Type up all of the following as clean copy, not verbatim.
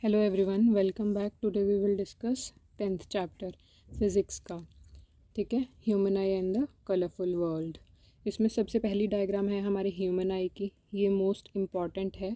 Hello everyone, welcome back. Today we will discuss 10th chapter physics का। ठीक है, human eye and the colourful world. इसमें सबसे पहली डायग्राम है हमारे ह्यूमन आई की। ये मोस्ट इम्पॉर्टेंट है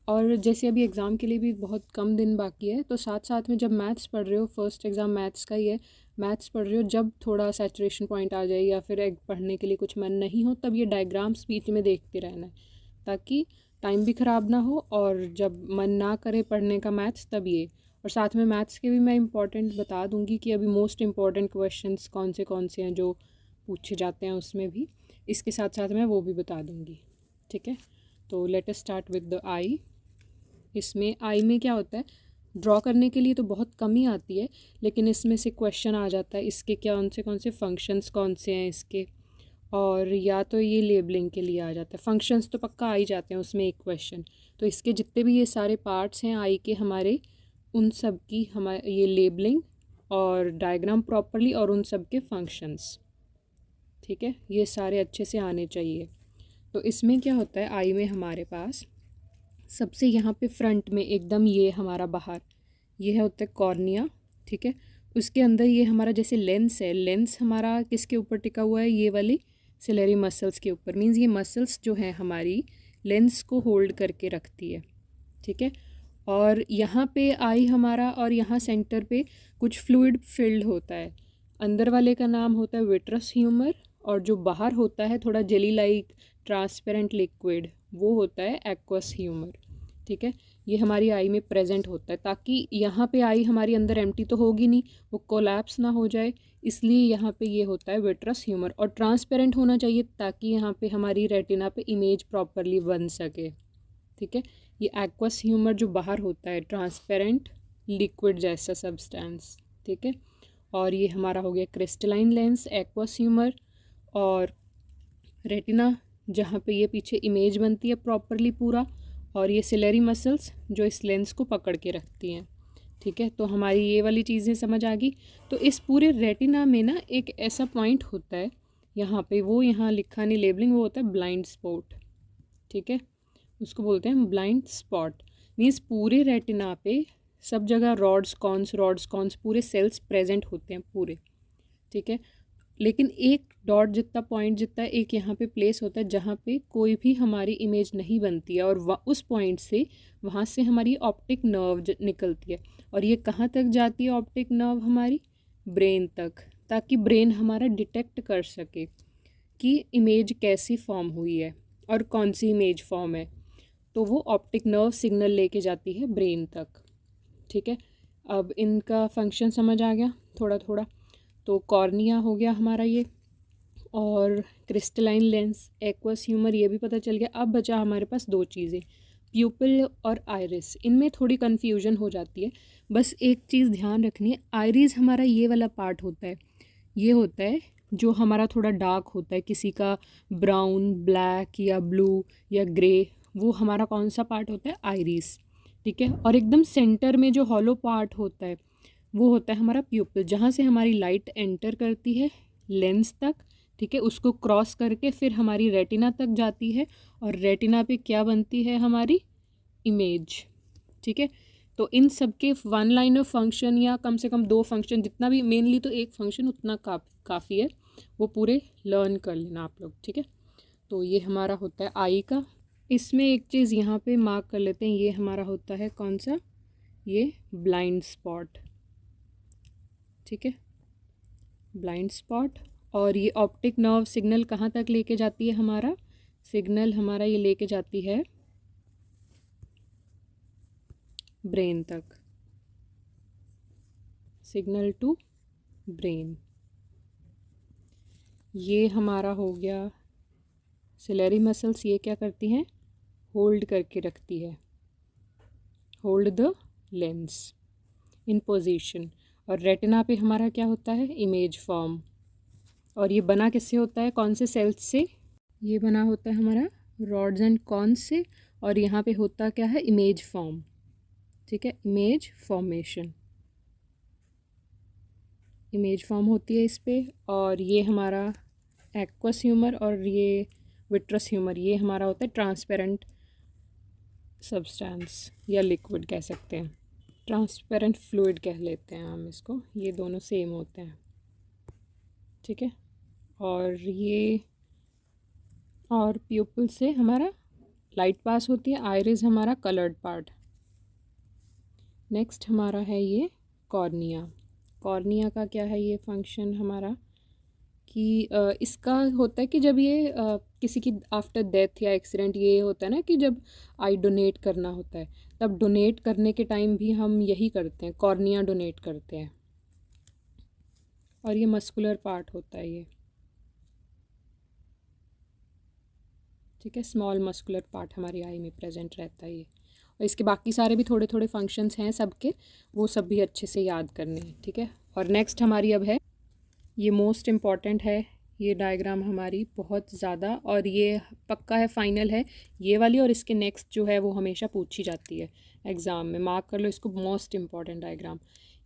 और जैसे अभी एग्ज़ाम के लिए भी बहुत कम दिन बाकी है, तो साथ साथ में जब मैथ्स पढ़ रहे हो, फर्स्ट एग्ज़ाम मैथ्स का ही है, मैथ्स पढ़ रहे हो, जब थोड़ा सैचुरेशन पॉइंट आ जाए या फिर पढ़ने के लिए कुछ मन नहीं हो, तब ये डायग्राम्स बीच में देखते रहना है ताकि टाइम भी ख़राब ना हो और जब मन ना करे पढ़ने का मैथ्स तब ये। और साथ में मैथ्स के भी मैं इंपॉर्टेंट बता दूंगी कि अभी मोस्ट इम्पॉर्टेंट क्वेश्चंस कौन से हैं जो पूछे जाते हैं, उसमें भी इसके साथ साथ मैं वो भी बता दूंगी। ठीक है, तो let us start with the I. इसमें आई में क्या होता है, ड्रॉ करने के लिए तो बहुत कम ही आती है, लेकिन इसमें से क्वेश्चन आ जाता है इसके कौन से फंक्शंस कौन से हैं इसके, और या तो ये लेबलिंग के लिए आ जाता है। फंक्शंस तो पक्का आ ही जाते हैं उसमें एक क्वेश्चन। तो इसके जितने भी ये सारे पार्ट्स हैं आई के हमारे, उन सब की हमारे ये लेबलिंग और डायग्राम प्रॉपरली और उन सब के फंक्शंस। ठीक है, ये सारे अच्छे से आने चाहिए। तो इसमें क्या होता है, आई में हमारे पास सबसे यहाँ पे फ्रंट में एकदम ये हमारा बाहर ये है होता है कॉर्निया। ठीक है, उसके अंदर ये हमारा जैसे लेंस है, लेंस हमारा किसके ऊपर टिका हुआ है, ये वाली सिलेरी मसल्स के ऊपर। मींस ये मसल्स जो है हमारी लेंस को होल्ड करके रखती है। ठीक है, और यहाँ पे आई हमारा और यहाँ सेंटर पे कुछ फ्लूइड फिल्ड होता है। अंदर वाले का नाम होता है विट्रस ह्यूमर और जो बाहर होता है थोड़ा जेली लाइक ट्रांसपेरेंट लिक्विड, वो होता है एक्वस ह्यूमर। ठीक है, ये हमारी आई में प्रेजेंट होता है ताकि यहाँ पे आई हमारी अंदर एम्प्टी तो होगी नहीं, वो कोलैप्स ना हो जाए, इसलिए यहाँ पे ये होता है विट्रस ह्यूमर। और ट्रांसपेरेंट होना चाहिए ताकि यहाँ पे हमारी रेटिना पे इमेज प्रॉपरली बन सके। ठीक है, ये एक्वस ह्यूमर जो बाहर होता है ट्रांसपेरेंट लिक्विड जैसा सब्सटेंस। ठीक है, और ये हमारा हो गया क्रिस्टलाइन लेंस एक्वस ह्यूमर, और रेटिना जहाँ पे ये पीछे इमेज बनती है प्रॉपरली पूरा, और ये सिलेरी मसल्स जो इस लेंस को पकड़ के रखती हैं। ठीक है, तो हमारी ये वाली चीज़ें समझ आ गई। तो इस पूरे रेटिना में ना एक ऐसा पॉइंट होता है यहाँ पे, वो यहाँ लिखा नहीं लेबलिंग, वो होता है ब्लाइंड स्पॉट। ठीक है, उसको बोलते हैं ब्लाइंड स्पॉट। मीन्स पूरे रेटिना पे सब जगह रॉड्स कॉन्स पूरे सेल्स प्रेजेंट होते हैं पूरे। ठीक है, लेकिन एक डॉट जितना पॉइंट जितना एक यहाँ पे प्लेस होता है जहाँ पे कोई भी हमारी इमेज नहीं बनती है, और उस पॉइंट से वहाँ से हमारी ऑप्टिक नर्व निकलती है। और ये कहाँ तक जाती है ऑप्टिक नर्व, हमारी ब्रेन तक, ताकि ब्रेन हमारा डिटेक्ट कर सके कि इमेज कैसी फॉर्म हुई है और कौन सी इमेज फॉर्म है। तो वो ऑप्टिक नर्व सिग्नल लेके जाती है ब्रेन तक। ठीक है, अब इनका फंक्शन समझ आ गया थोड़ा थोड़ा। तो कॉर्निया हो गया हमारा ये, और क्रिस्टलाइन लेंस एक्वस ह्यूमर ये भी पता चल गया। अब बचा हमारे पास दो चीज़ें, प्यूपिल और आइरिस। इनमें थोड़ी कन्फ्यूजन हो जाती है, बस एक चीज़ ध्यान रखनी है। आइरिस हमारा ये वाला पार्ट होता है, ये होता है जो हमारा थोड़ा डार्क होता है, किसी का ब्राउन ब्लैक या ब्लू या ग्रे, वो हमारा कौन सा पार्ट होता है, आइरिस। ठीक है, और एकदम सेंटर में जो हॉलो पार्ट होता है वो होता है हमारा प्यूपिल, जहाँ से हमारी लाइट एंटर करती है लेंस तक। ठीक है, उसको क्रॉस करके फिर हमारी रेटिना तक जाती है, और रेटिना पे क्या बनती है, हमारी इमेज। ठीक है, तो इन सब के वन लाइन ऑफ फंक्शन या कम से कम दो फंक्शन, जितना भी मेनली तो एक फंक्शन उतना काफ़ी है, वो पूरे लर्न कर लेना आप लोग। ठीक है, तो ये हमारा होता है आई का। इसमें एक चीज़ यहाँ पे मार्क कर लेते हैं, ये हमारा होता है कौन सा, ये ब्लाइंड स्पॉट। ठीक है, ब्लाइंड स्पॉट। और ये ऑप्टिक नर्व सिग्नल कहाँ तक लेके जाती है, हमारा सिग्नल हमारा ये लेके जाती है ब्रेन तक, सिग्नल टू ब्रेन। ये हमारा हो गया सिलेरी मसल्स, ये क्या करती हैं, होल्ड करके रखती है, hold the lens in position. और रेटिना पे हमारा क्या होता है, इमेज फॉर्म। और ये बना किससे होता है, कौन से सेल्स से, ये बना होता है हमारा रॉड्स एंड कॉन्स से, और यहाँ पे होता क्या है, इमेज फॉर्म। ठीक है, इमेज फॉर्मेशन, इमेज फॉर्म होती है इस पे। और ये हमारा एक्वस ह्यूमर और ये विट्रस ह्यूमर, ये हमारा होता है ट्रांसपेरेंट सब्सटेंस या लिक्विड कह सकते हैं। ट्रांसपेरेंट फ्लूइड कह लेते हैं हम इसको, ये दोनों सेम होते हैं, ठीक है। और प्यूपल से हमारा लाइट पास होती है, आइरिस हमारा कलर्ड पार्ट। नेक्स्ट हमारा है ये कॉर्निया। कॉर्निया का क्या है ये फंक्शन हमारा कि इसका होता है कि जब ये किसी की आफ्टर डेथ या एक्सीडेंट ये होता है ना कि जब आई डोनेट करना होता है, तब डोनेट करने के टाइम भी हम यही करते हैं, कॉर्निया डोनेट करते हैं। और ये मस्कुलर पार्ट होता है ये, ठीक है, स्मॉल मस्कुलर पार्ट हमारी आई में प्रेजेंट रहता है ये। और इसके बाकी सारे भी थोड़े थोड़े फंक्शंस हैं सबके, वो सब भी अच्छे से याद करने हैं, ठीक है। और नेक्स्ट हमारी अब है, ये मोस्ट इम्पॉर्टेंट है ये डायग्राम हमारी बहुत ज़्यादा, और ये पक्का है, फाइनल है ये वाली, और इसके नेक्स्ट जो है वो हमेशा पूछी जाती है एग्ज़ाम में, मार्क कर लो इसको, मोस्ट इम्पॉर्टेंट डायग्राम।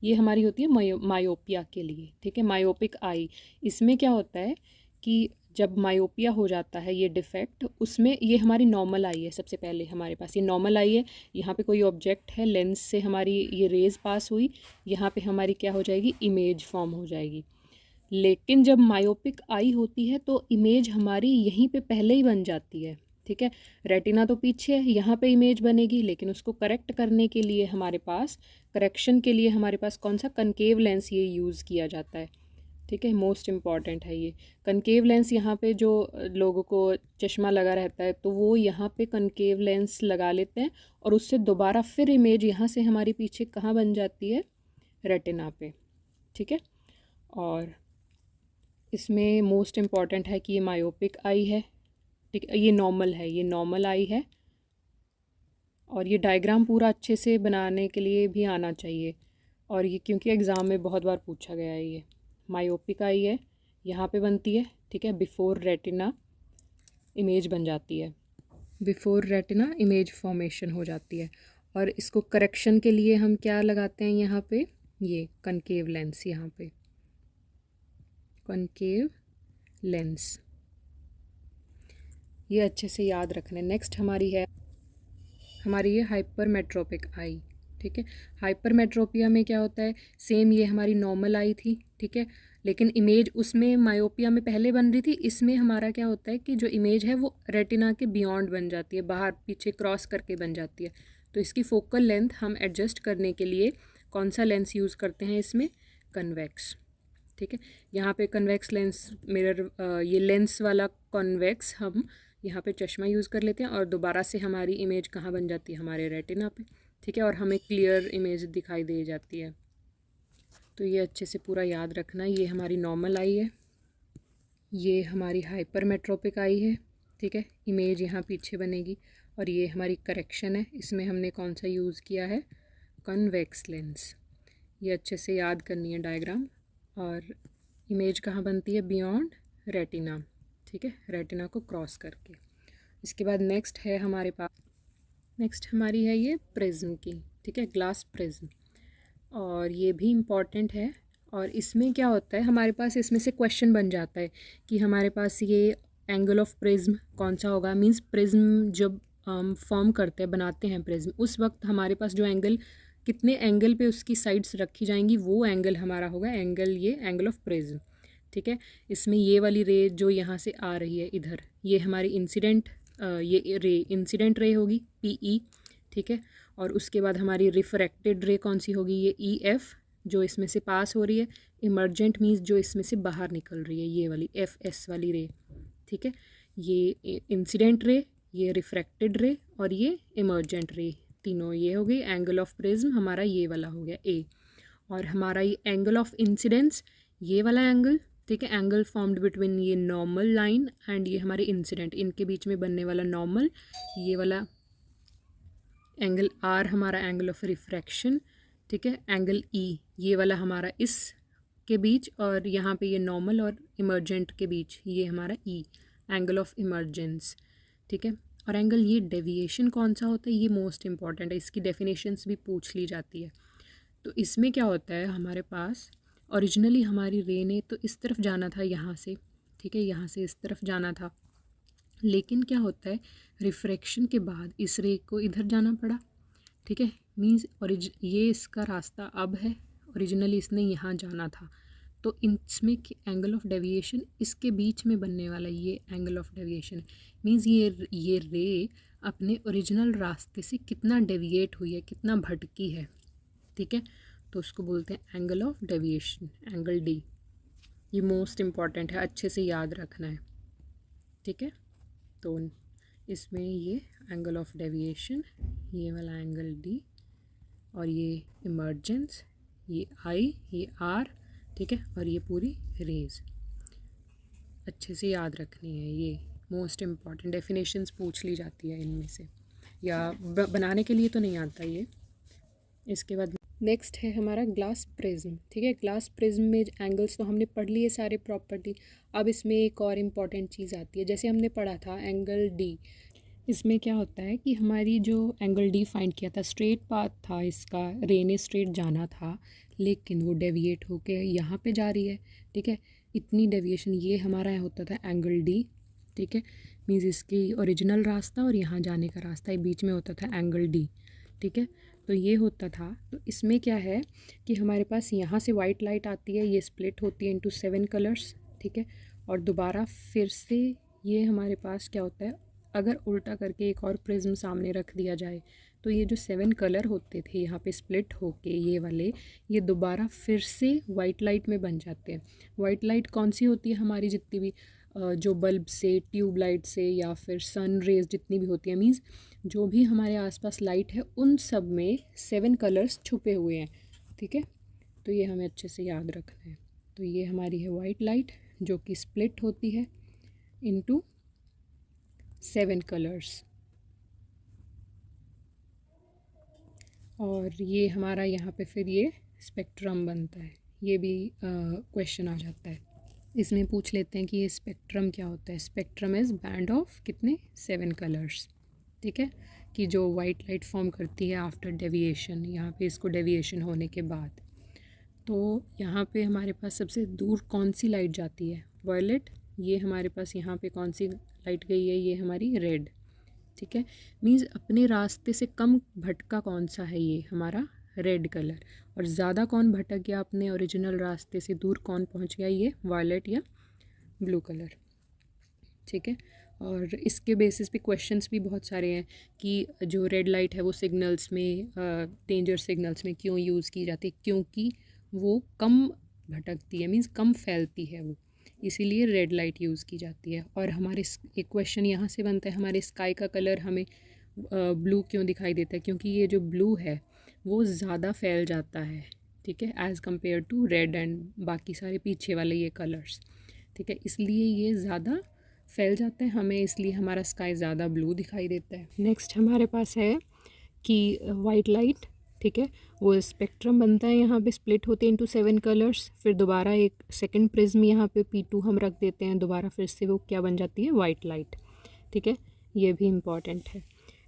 ये हमारी होती है मायोपिया के लिए, ठीक है, मायोपिक आई। इसमें क्या होता है कि जब मायोपिया हो जाता है ये डिफेक्ट, उसमें ये हमारी नॉर्मल आई है, सबसे पहले हमारे पास ये नॉर्मल आई है, यहाँ पे कोई ऑब्जेक्ट है, लेंस से हमारी ये रेज पास हुई, यहाँ पे हमारी क्या हो जाएगी, इमेज फॉर्म हो जाएगी। लेकिन जब मायोपिक आई होती है तो इमेज हमारी यहीं पे पहले ही बन जाती है, ठीक है। रेटिना तो पीछे है, यहाँ पे इमेज बनेगी, लेकिन उसको करेक्ट करने के लिए हमारे पास, करेक्शन के लिए हमारे पास कौन सा कनकेव लेंस ये यूज़ किया जाता है, ठीक है, मोस्ट इम्पॉर्टेंट है ये कनकेव लेंस। यहाँ पे जो लोगों को चश्मा लगा रहता है तो वो यहाँ पे कनकेव लेंस लगा लेते हैं, और उससे दोबारा फिर इमेज यहाँ से हमारी पीछे कहाँ बन जाती है, रेटिना पे, ठीक है। और इसमें मोस्ट इम्पॉर्टेंट है कि ये मायोपिक आई है, ठीक है, ये नॉर्मल है, ये नॉर्मल आई है। और ये डायग्राम पूरा अच्छे से बनाने के लिए भी आना चाहिए, और ये क्योंकि एग्ज़ाम में बहुत बार पूछा गया है। ये मायोपिक आई है, यहाँ पे बनती है, ठीक है, बिफोर रेटिना इमेज बन जाती है, बिफोर रेटिना इमेज फॉर्मेशन हो जाती है। और इसको करेक्शन के लिए हम क्या लगाते हैं यहाँ पे, ये कनकेव लेंस, यहाँ पे कनकेव लेंस, ये अच्छे से याद रखना है। नेक्स्ट हमारी है हमारी ये हाइपरमेट्रोपिक आई, ठीक है। हाइपरमेट्रोपिया में क्या होता है, सेम ये हमारी नॉर्मल आई थी, ठीक है, लेकिन इमेज उसमें मायोपिया में पहले बन रही थी, इसमें हमारा क्या होता है कि जो इमेज है वो रेटिना के बियॉन्ड बन जाती है, बाहर पीछे क्रॉस करके बन जाती है। तो इसकी फोकल लेंथ हम एडजस्ट करने के लिए कौन सा लेंस यूज़ करते हैं इसमें, कन्वेक्स, ठीक है। यहाँ पे कन्वेक्स लेंस मिरर, ये लेंस वाला कन्वेक्स हम यहाँ पे चश्मा यूज़ कर लेते हैं, और दोबारा से हमारी इमेज कहाँ बन जाती है, हमारे रेटिना पे, ठीक है, और हमें क्लियर इमेज दिखाई दे जाती है। तो ये अच्छे से पूरा याद रखना, ये हमारी नॉर्मल आई है, ये हमारी हाइपरमेट्रोपिक आई है, ठीक है, इमेज यहाँ पीछे बनेगी। और ये हमारी करेक्शन है, इसमें हमने कौन सा यूज़ किया है, कन्वेक्स लेंस। ये अच्छे से याद करनी है डायग्राम। और इमेज कहाँ बनती है, बियॉन्ड रेटिना, ठीक है, रेटिना को क्रॉस करके। इसके बाद नेक्स्ट है हमारे पास, नेक्स्ट हमारी है ये प्रिज्म की, ठीक है, ग्लास प्रिज्म, और ये भी इम्पॉर्टेंट है। और इसमें क्या होता है, हमारे पास इसमें से क्वेश्चन बन जाता है कि हमारे पास ये एंगल ऑफ प्रिज्म कौन सा होगा, मींस प्रिज्म जब हम फॉर्म करते हैं, बनाते हैं प्रिज्म, उस वक्त हमारे पास जो एंगल, कितने एंगल पे उसकी साइड्स रखी जाएंगी, वो एंगल हमारा होगा एंगल, ये एंगल ऑफ प्रिज्म, ठीक है। इसमें ये वाली रे जो यहाँ से आ रही है इधर, ये हमारी इंसिडेंट, ये रे इंसिडेंट रे होगी PE, ठीक है। और उसके बाद हमारी रिफ्रैक्टेड रे कौन सी होगी, ये EF, जो इसमें से पास हो रही है। इमर्जेंट मीन्स जो इसमें से बाहर निकल रही है, ये वाली FS वाली रे, ठीक है। ये इंसिडेंट रे, ये रिफ्रैक्टेड रे, और ये इमर्जेंट रे, तीनों ये हो गई। एंगल ऑफ प्रिज्म हमारा ये वाला हो गया A। और हमारा ये एंगल ऑफ इंसिडेंस, ये वाला एंगल, ठीक है, एंगल फॉर्म्ड बिटवीन ये नॉर्मल लाइन एंड ये हमारे इंसिडेंट, इनके बीच में बनने वाला नॉर्मल, ये वाला एंगल R हमारा एंगल ऑफ रिफ्रैक्शन, ठीक है। एंगल E ये वाला हमारा इस के बीच, और यहाँ पे ये नॉर्मल और इमर्जेंट के बीच ये हमारा E, एंगल ऑफ इमर्जेंस, ठीक है। और एंगल ये डेविएशन कौन सा होता है, ये मोस्ट इम्पॉर्टेंट है, इसकी डेफिनेशंस भी पूछ ली जाती है। तो इसमें क्या होता है, हमारे पास ओरिजिनली हमारी रे ने तो इस तरफ जाना था यहाँ से, ठीक है, यहाँ से इस तरफ जाना था, लेकिन क्या होता है, रिफ्रैक्शन के बाद इस रे को इधर जाना पड़ा, ठीक है, मीन्स ये इसका रास्ता अब है, ओरिजिनली इसने यहाँ जाना था, तो इसमें एंगल ऑफ डेविएशन इसके बीच में बनने वाला ये एंगल ऑफ डेविएशन मीन्स ये रे अपने ओरिजिनल रास्ते से कितना डेविएट हुई है, कितना भटकी है, ठीक है। तो उसको बोलते हैं angle of deviation, angle D. ये मोस्ट इम्पॉर्टेंट है, अच्छे से याद रखना है, ठीक है। तो इसमें ये एंगल ऑफ डेविएशन, ये वाला एंगल डी, और ये इमर्जेंस, ये आई, ये आर, ठीक है, और ये पूरी रेज अच्छे से याद रखनी है। ये मोस्ट इम्पॉर्टेंट डेफिनेशंस पूछ ली जाती है इनमें से, या बनाने के लिए तो नहीं आता ये। इसके बाद नेक्स्ट है हमारा ग्लास प्रिज्म, ठीक है। ग्लास प्रिज्म में एंगल्स तो हमने पढ़ लिए सारे प्रॉपर्टी। अब इसमें एक और इम्पॉर्टेंट चीज़ आती है, जैसे हमने पढ़ा था एंगल डी। इसमें क्या होता है कि हमारी जो एंगल डी फाइंड किया था, स्ट्रेट पाथ था इसका, रे ने स्ट्रेट जाना था, लेकिन वो डेविएट होके यहाँ पे जा रही है, ठीक है। इतनी डेविएशन, ये हमारा होता था एंगल डी, ठीक है। मीन्स इसकी ओरिजिनल रास्ता और यहाँ जाने का रास्ता बीच में होता था एंगल डी, ठीक है। तो ये होता था। तो इसमें क्या है कि हमारे पास यहाँ से वाइट लाइट आती है, ये स्प्लिट होती है इनटू 7 कलर्स, ठीक है। और दोबारा फिर से ये हमारे पास क्या होता है, अगर उल्टा करके एक और प्रिज्म सामने रख दिया जाए तो ये जो 7 कलर होते थे यहाँ पे स्प्लिट होके ये वाले, ये दोबारा फिर से वाइट लाइट में बन जाते हैं। वाइट लाइट कौन सी होती है, हमारी जितनी भी जो बल्ब से, ट्यूब लाइट से, या फिर सन रेज जितनी भी होती है, मीन्स जो भी हमारे आसपास लाइट है उन सब में 7 कलर्स छुपे हुए हैं, ठीक है। तो ये हमें अच्छे से याद रखना है। तो ये हमारी है वाइट लाइट जो कि स्प्लिट होती है इनटू 7 कलर्स। और ये हमारा यहाँ पे फिर ये स्पेक्ट्रम बनता है। ये भी क्वेश्चन आ जाता है, इसमें पूछ लेते हैं कि ये स्पेक्ट्रम क्या होता है। स्पेक्ट्रम इज़ बैंड ऑफ कितने, 7 कलर्स, ठीक है, कि जो वाइट लाइट फॉर्म करती है आफ्टर डेविएशन, यहाँ पे इसको डेविएशन होने के बाद। तो यहाँ पे हमारे पास सबसे दूर कौन सी लाइट जाती है, वायलेट। ये हमारे पास यहाँ पे कौन सी लाइट गई है, ये हमारी रेड, ठीक है। मीन्स अपने रास्ते से कम भटका कौन सा है, ये हमारा रेड कलर। और ज़्यादा कौन भटक गया अपने ओरिजिनल रास्ते से, दूर कौन पहुंच गया, ये वायलेट या ब्लू कलर, ठीक है। और इसके बेसिस पे क्वेश्चंस भी बहुत सारे हैं कि जो रेड लाइट है वो सिग्नल्स में, डेंजर सिग्नल्स में क्यों यूज़ की जाती है, क्योंकि वो कम भटकती है, मीन्स कम फैलती है वो, इसीलिए रेड लाइट यूज़ की जाती है। और हमारे एक क्वेश्चन यहाँ से बनता है, हमारे स्काई का कलर हमें ब्लू क्यों दिखाई देता है, क्योंकि ये जो ब्लू है वो ज़्यादा फैल जाता है, ठीक है, as compare to red and बाकी सारे पीछे वाले ये कलर्स, ठीक है। इसलिए ये ज़्यादा फैल जाता है हमें, इसलिए हमारा स्काई ज़्यादा ब्लू दिखाई देता है। नेक्स्ट हमारे पास है कि वाइट लाइट, ठीक है, वो स्पेक्ट्रम बनता है, यहाँ पे स्प्लिट होते हैं इनटू 7 कलर्स। फिर दोबारा एक सेकंड प्रिज्म यहाँ पे P2 हम रख देते हैं, दोबारा फिर से वो क्या बन जाती है, वाइट लाइट, ठीक है। ये भी इम्पॉर्टेंट है।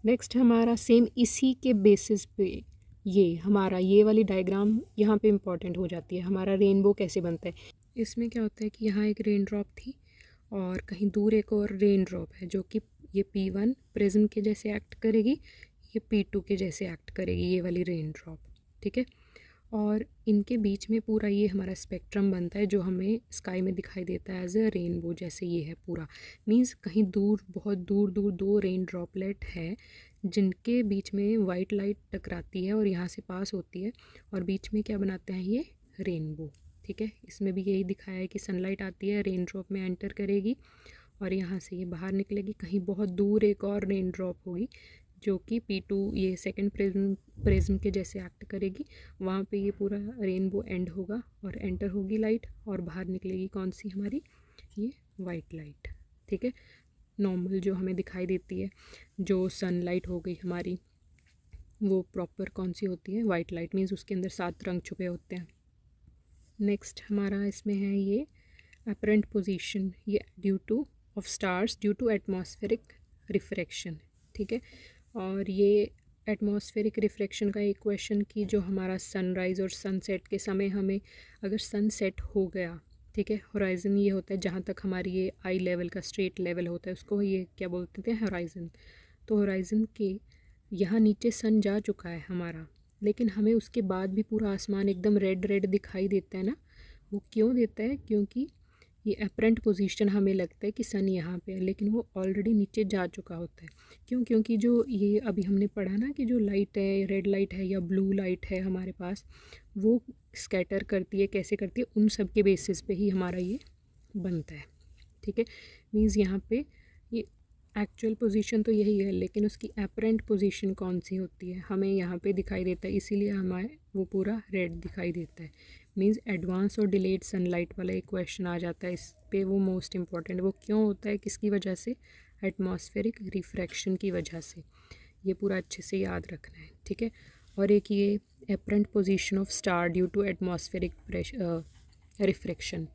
नेक्स्ट हमारा सेम इसी के बेसिस पे ये हमारा ये वाली डायग्राम यहाँ पे इम्पॉर्टेंट हो जाती है। हमारा रेनबो कैसे बनता है, इसमें क्या होता है कि यहाँ एक रेन ड्रॉप थी और कहीं दूर एक और रेन ड्रॉप है जो कि ये P1 प्रिज्म के जैसे एक्ट करेगी, ये P2 के जैसे एक्ट करेगी, ये वाली रेन ड्रॉप, ठीक है। और इनके बीच में पूरा ये हमारा स्पेक्ट्रम बनता है जो हमें स्काई में दिखाई देता है एज अ रेनबो, जैसे ये है पूरा। मीन्स कहीं दूर, बहुत दूर दूर 2 रेन ड्रॉपलेट है जिनके बीच में वाइट लाइट टकराती है और यहाँ से पास होती है और बीच में क्या बनाते हैं, ये रेनबो, ठीक है। इसमें भी यही दिखाया है कि सनलाइट आती है, रेन ड्रॉप में एंटर करेगी और यहाँ से ये बाहर निकलेगी। कहीं बहुत दूर एक और रेन ड्रॉप होगी जो कि P2 ये सेकंड प्रिज्म के जैसे एक्ट करेगी, वहाँ पे ये पूरा रेनबो एंड होगा और एंटर होगी लाइट और बाहर निकलेगी कौन सी, हमारी ये वाइट लाइट, ठीक है। नॉर्मल जो हमें दिखाई देती है, जो सनलाइट हो गई हमारी, वो प्रॉपर कौन सी होती है, वाइट लाइट, मीन्स उसके अंदर 7 रंग छुपे होते हैं। नेक्स्ट हमारा इसमें है ये अपरेंट पोजीशन, ये due to of stars due to atmospheric refraction, ठीक है। और ये एटमॉस्फेरिक रिफ्रैक्शन का एक क्वेश्चन कि जो हमारा सनराइज़ और सनसेट के समय हमें अगर सनसेट हो गया, ठीक है, होराइज़न ये होता है जहाँ तक हमारी ये आई लेवल का स्ट्रेट लेवल होता है, उसको ये क्या बोलते थे, होराइज़न। तो होराइज़न के यहाँ नीचे सन जा चुका है हमारा, लेकिन हमें उसके बाद भी पूरा आसमान एकदम रेड रेड दिखाई देता है ना। वो क्यों देता है? क्योंकि ये अपरेंट पोजीशन हमें लगता है कि सन यहाँ पे है, लेकिन वो ऑलरेडी नीचे जा चुका होता है। क्यों? क्योंकि जो ये अभी हमने पढ़ा ना कि जो लाइट है, रेड लाइट है या ब्लू लाइट है हमारे पास, वो स्कैटर करती है, कैसे करती है, उन सब के बेसिस पे ही हमारा ये बनता है। ठीक है, मीन्स यहाँ पे ये एक्चुअल पोजीशन तो यही है, लेकिन उसकी अपरेंट पोजीशन कौन सी होती है हमें यहाँ पे दिखाई देता है, इसीलिए हमें वो पूरा रेड दिखाई देता है। मीन्स एडवांस और डिलेड सनलाइट वाला एक क्वेश्चन आ जाता है इस पे, वो मोस्ट इम्पॉर्टेंट। वो क्यों होता है, किसकी वजह से? एटमॉस्फेरिक रिफ्रैक्शन की वजह से। ये पूरा अच्छे से याद रखना है, ठीक है। और एक ये apparent position of star due to atmospheric refraction,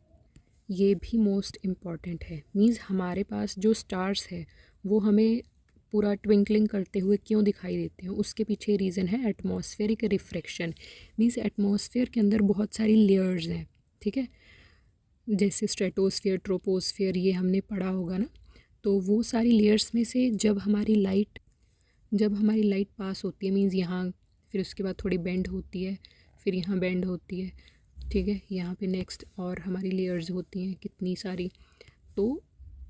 ये भी मोस्ट इम्पॉर्टेंट है। मीन्स हमारे पास जो स्टार्स है वो हमें पूरा ट्विंकलिंग करते हुए क्यों दिखाई देते हैं, उसके पीछे रीज़न है एटमॉस्फेरिक रिफ्रैक्शन। मीन्स एटमॉस्फेयर के अंदर बहुत सारी लेयर्स हैं, ठीक है, जैसे स्ट्रेटोस्फेयर, ट्रोपोस्फेयर, ये हमने पढ़ा होगा ना। तो वो सारी लेयर्स में से जब हमारी लाइट पास होती है, मीन्स यहाँ, फिर उसके बाद थोड़ी बेंड होती है, फिर यहाँ बेंड होती है, ठीक है, यहाँ पे नेक्स्ट और हमारी लेयर्स होती हैं कितनी सारी, तो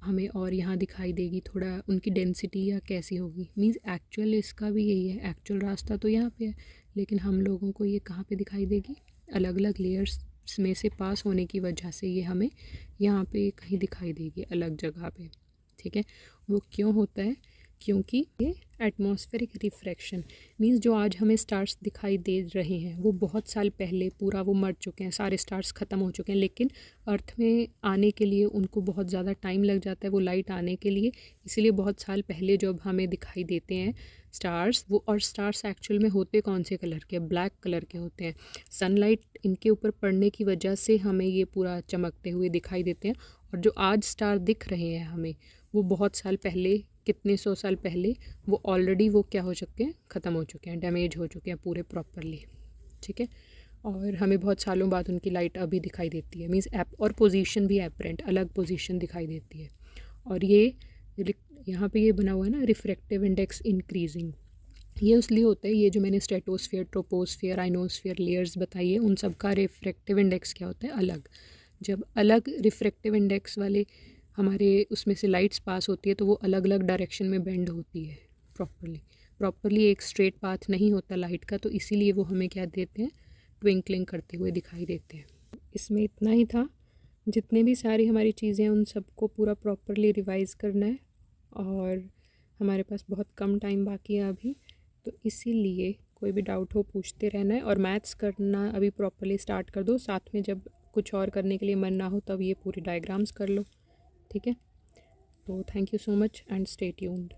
हमें और यहाँ दिखाई देगी थोड़ा उनकी डेंसिटी या कैसी होगी। मीन्स एक्चुअल इसका भी यही है, एक्चुअल रास्ता तो यहाँ पे है, लेकिन हम लोगों को ये कहाँ पे दिखाई देगी? अलग अलग लेयर्स में से पास होने की वजह से ये हमें यहाँ पे कहीं दिखाई देगी अलग जगह पे, ठीक है। वो क्यों होता है? क्योंकि ये एटमॉस्फेरिक रिफ्रैक्शन, मीन्स जो आज हमें स्टार्स दिखाई दे रहे हैं वो बहुत साल पहले पूरा वो मर चुके हैं, सारे स्टार्स ख़त्म हो चुके हैं, लेकिन अर्थ में आने के लिए उनको बहुत ज़्यादा टाइम लग जाता है वो लाइट आने के लिए। इसीलिए बहुत साल पहले जब हमें दिखाई देते हैं स्टार्स, वो और स्टार्स एक्चुअल में होते कौन से कलर के? ब्लैक कलर के होते हैं। सनलाइट इनके ऊपर पड़ने की वजह से हमें ये पूरा चमकते हुए दिखाई देते हैं। और जो आज स्टार दिख रहे हैं हमें, वो बहुत साल पहले, कितने 100 साल पहले वो ऑलरेडी वो क्या हो चुके हैं? ख़त्म हो चुके हैं, डैमेज हो चुके हैं पूरे प्रॉपरली, ठीक है। और हमें बहुत सालों बाद उनकी लाइट अभी दिखाई देती है। मीन्स और पोजीशन भी एपरेंट, अलग पोजीशन दिखाई देती है। और ये यहाँ पे ये बना हुआ है ना, रिफ्रैक्टिव इंडेक्स इंक्रीजिंग, ये इसलिए होता है, ये जो मैंने स्ट्रेटोस्फेयर, ट्रोपोस्फेयर, आइनोस्फेयर लेयर्स बताई है, उन सब का रिफ्रैक्टिव इंडेक्स क्या होता है? अलग। जब अलग रिफ्रैक्टिव इंडेक्स वाले हमारे उसमें से लाइट्स पास होती है तो वो अलग अलग डायरेक्शन में बेंड होती है प्रॉपरली एक स्ट्रेट पाथ नहीं होता लाइट का, तो इसीलिए वो हमें क्या देते हैं? ट्विंकलिंग करते हुए दिखाई देते हैं। इसमें इतना ही था। जितने भी सारी हमारी चीज़ें हैं उन सबको पूरा प्रॉपरली रिवाइज़ करना है, और हमारे पास बहुत कम टाइम बाकी है अभी, तो इसीलिए कोई भी डाउट हो पूछते रहना है। और मैथ्स करना अभी प्रॉपरली स्टार्ट कर दो, साथ में जब कुछ और करने के लिए मन ना हो तब ये पूरी डायग्राम्स कर लो, ठीक है। तो thank you so much and stay tuned.